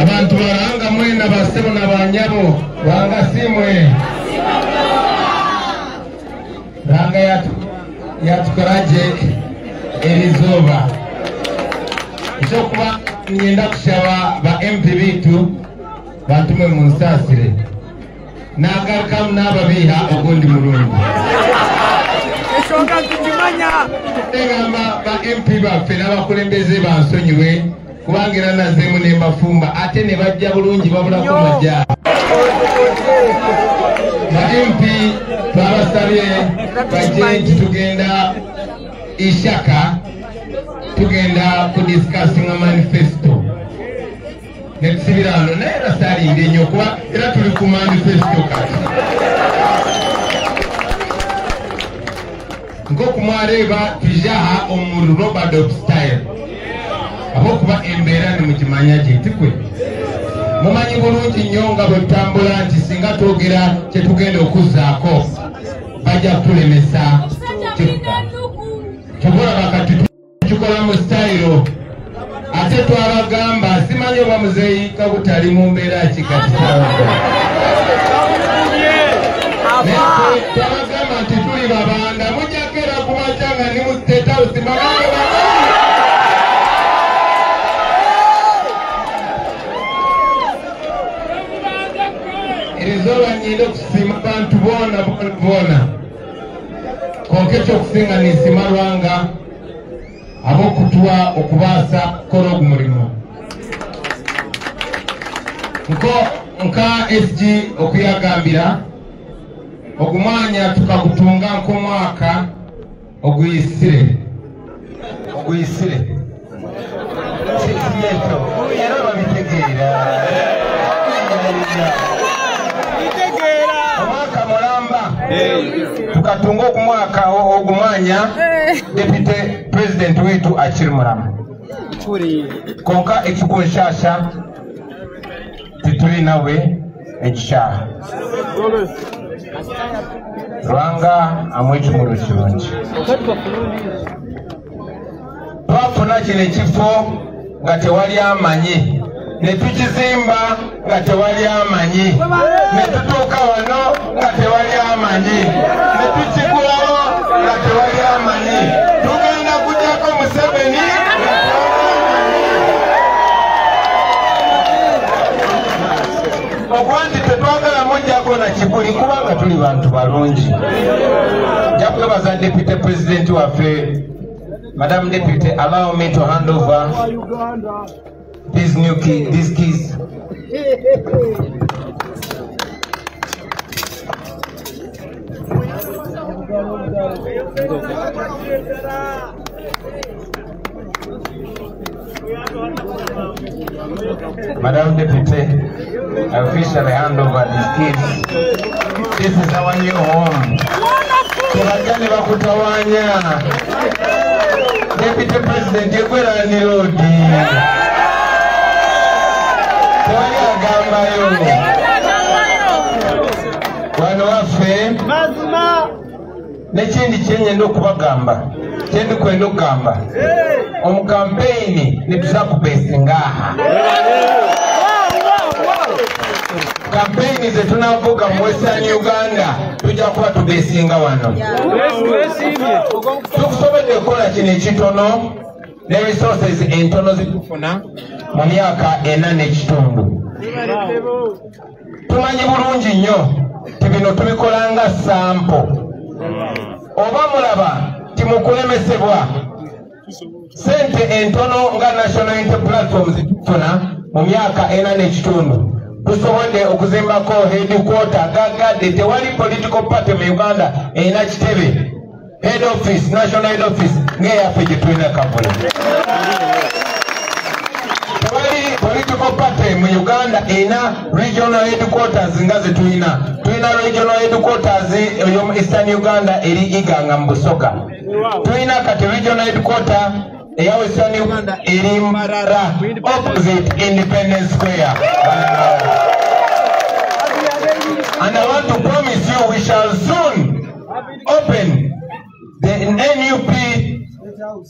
Abantu baranga mwena basebo na banyabo wanga simwe ranga yatukaraje erizoba izo kuba ngenda kushaba ba MP bitu bantume munsasire nagaruka nababiha ogundi murundi eshoka tukimanya egamba ba MP bafe n'abakulembeze bansonyiwe kubangira nazemu ne mafumba ate ne bajja bulungi babula ko majja ba MP babasabye bajje tugenda ishaka tugenda ku discussing a manifesto nesibirano naye rasali ndenyo kuba era tuli ku manifesto kati ngo kumwareba tujaha omuru Robert style abo kuba embera ni mukimanya kitikwe mumanyi bulungi nyonga bwetambula nti singa twogera kye tugenda okuzaako bajja kutulemesa tukola bakati tukola mu style ate twabagamba simanyi oba muzeeyi kabutali mu mbeera kikati twabagamba nti tuli babanda mujakera kumacanga ni mu state house maganga erizoba nyinde kusima bantu bona konke kyokusinga nisima lwanga abokutuwa okubaasa kukola ogumulimo nka SG okuyagambira ogumwanya tukagutunga nk'omwaka oguyisire era babitegeera omwaka mulamba tukatunga okumwaka ogumwanya deputy president wetu akiri mulamu konka ekikunshasha tituli nawe ekishaha Rwanga amwechumuru kirungi twafuna kino ekifo nga tewali amanyi netukizimba nga tewali amanyi netutuuka wano nga tewali amanyi netukigulawo nga tewali amanyi tugenda kujjako Museveni okuba nti tetwagala mujjako na kibuli kubanga tuli bantu balungi nja kwebaza deputy president waffe Madam Deputy, allow me to hand over these keys. Madam Deputy, I officially hand over these keys. This is our new home. Tubagane bakutawanya. Deputy President, yekwera ni lodi. Tewali agambayo. Wano waffe. Mazima. Nekindi kyenyenda okubagamba. Kyendi kwenda okugamba. Omukampeyini netuzakubesinga aha. Kampeyini zetunavuga mu Western Uganda tujja kuba tubesinga wano. Tukusobodde okukola kino ekitono ne resources entono zitufuna mu myaka 4 n'ekitundu. Tumanyi bulungi nnyo tibino tubikolanga sampo. Oba mulaba timukulemesebwa sente entono nga National Unity Platform zitufuna mu myaka 4 n'ekitundu. Tusobodde okuzimbako headquarter gagadde tewali political party mu Uganda erina kitebe head office, national head office ng'eyaffe gye tulina Kabula. Tewali political party mu Uganda erina regional headquarters nga ze tulina. Tulina regional headquarters ey'omu Eastern Uganda eri Iganga mu Busoga. Tulina kati regional headquarter eya Western Uganda eri Mbarara opposite Independence Square. And I want to promise you we shall soon open We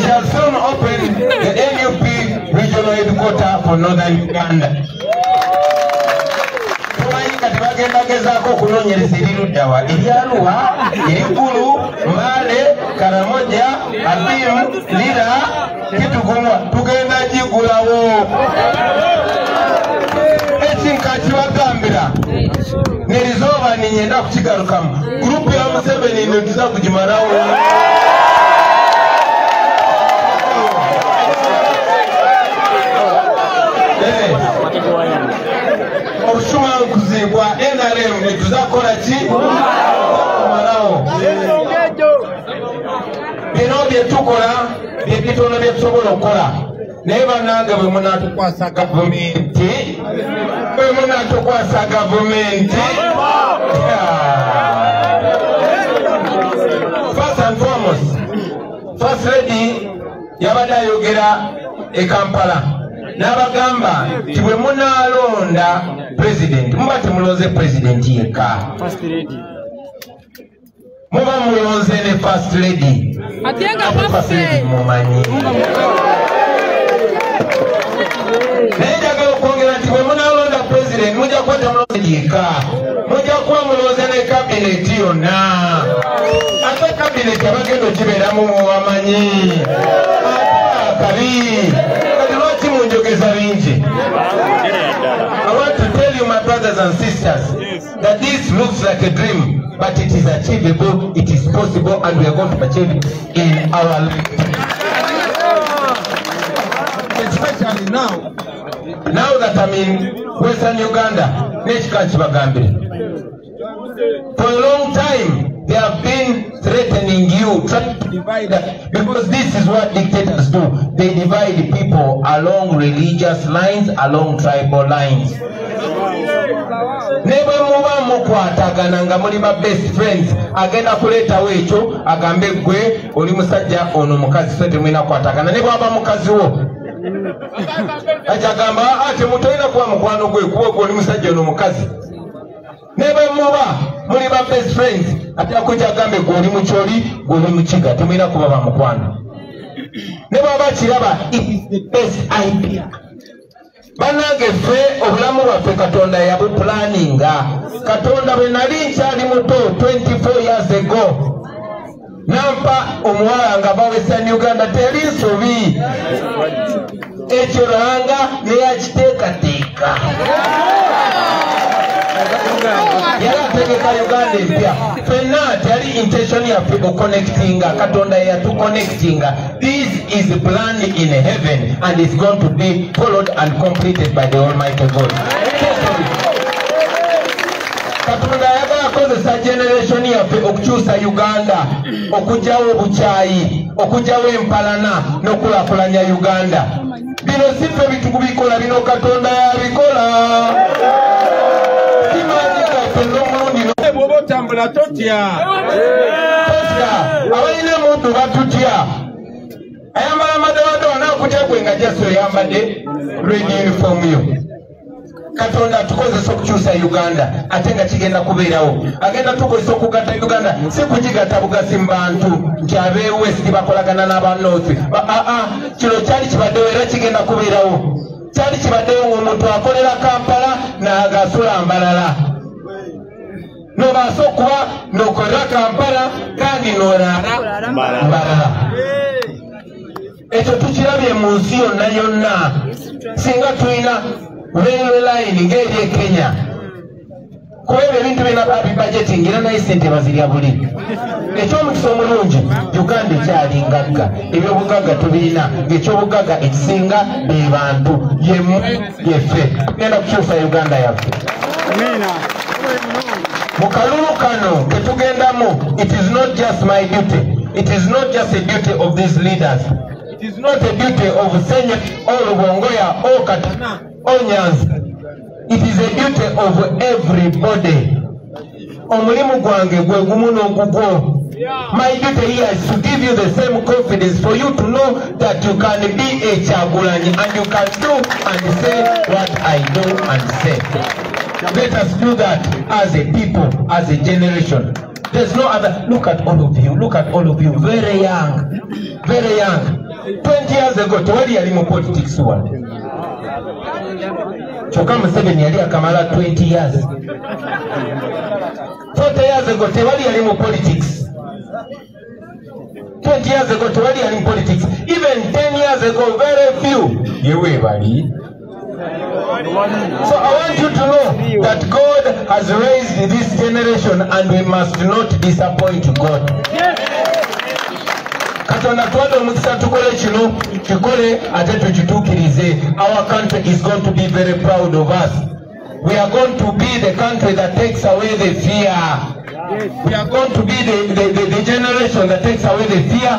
shall soon open the NUP regional headquarters for Northern Uganda. Bagenda gezaako okunonyereza eriruddawa eryaluwa erikulu Mbale Karamoja Abimu Lira Kitugumwa tugenda gigulawo ekinka kibagambira nerizooba ninyenda kukigarukamu gurupu ya Museveni netuza kugimalawo obushumanguzi bwa NRM netuzakola ki kumalawo bino byetukola byebitono byetusobola okukola naye bannange bwe munatukwasa gavumenti first and foremost First Lady yabadde ayogera e Kampala n'abagamba nti bwe munaalonda president muba temulonze president yekka muba mulonze ne First Lady mumanyi naye njagala okwongera nti bwe munaalonda president mujja kuba temulonze yekka mujja kuba mulonze ne kabineti yonna ate kabineti abagenda okibeeramu mubamanyi kabi I want to tell you, my brothers and sisters, that this looks like a dream, but it is achievable, it is possible, and we are going to achieve it in our lifetime. Especially now that I'm in Western Uganda, for a long time, they have been threatening you, trying to divide us, because this is what dictators do. They divide people along religious lines, along tribal lines. Never muba mukwatagana nga muli ba best friends agenda kuletawo ekyo agambe gwe oli musajja ono mukazi sote mwina kwatagana ne bwaba mukazi wo ajagamba ate mutolina kuba mukwano gwe kuba oli musajja ono mukazi nebe muba muli ba best friends ate akujja agambe gwe oli mukyoli gwe oli mukiga temwina kuba ba mukwano ne bwaba kiraba it is the best idea. Banange fe obulamu bwaffe Katonda yabuplaninga. Katonda bwe nali nkyali muto 24 years ago nampa omuwala nga bawesa Uganda teri nsobi ekyo langa neyakiteekateeka yalategeka Uganda empya fenna teri intention yaffe okuconnectinga Katonda yatuconnectinga. This is planned in heaven and is going to be followed and completed by the Almighty God. Katonda yagala kozesa generation yaffe okukyusa Uganda, okugyawo obukyayi, okugyawo empalana n'okulakulanya Uganda. Bino siffe bitukubikola, bino Katonda yabikola. Simanyi kaffe n'omulundi bw'oba otambula totya. Abalina emuddu batutya. Ayambala madowadowa n'akutya gwe nga Jesu yambadde red uniform yo. Katonda tukozesa okukyusa Uganda ate nga kigenda kubeerawo. Agenda tukozesa okugatta Uganda si kugigatta bugasi mu bantu nti ab'e West bakolagana n'aba North. Kino kyali kibaddewo era kigenda kubeerawo. Kyali kibaddewo ng'omuntu akolera Kampala n'agasula Mbalala. N'obaasa okuba n'okolera Kampala kandi n'olaala Mbalala. Ekyo tukirabye mu nsi yonna yonna. Singa tulina railway line ng'eri e Kenya, kuba ebyo ebintu bina babibudgeting era naye ssente bazirya buli. Ekyomukisa omulungi Uganda ekyali ngagga, ebyobugagga tubirina, ng'ekyobugagga ekisinga be bantu yemu yeffe. Tugenda kukyusa Uganda yaffe. Mu kalulu kano ketugendamu, it is not just my duty, it is not just a duty of these leaders, it is not a duty of Senya or Lubongoya or Katana or Nyanza. It is a duty of everybody. Omulimu gwange gwe gumu n'ogugwo. My duty here is to give you the same confidence for you to know that you can be a Kyagulanyi and you can do and say what I do and say. Let us do that as a people, as a generation. There's no other. Look at all of you. Look at all of you. Very young. Very young. 20 years ago, tewali yali mu politics one. Kyokka Museveni yali akamala 20 years. 40 years ago, tewali yali mu politics. 20 years ago, tewali yali mu politics. Even 10 years ago, very few. Yewe bali. So I want you to know that God has raised this generation and we must not disappoint God. Katonda tuwade omukisa tukole kino kikole ate tukitukirize. Our country is going to be very proud of us. We are going to be the country that takes away the fear. We are going to be the generation that takes away the fear.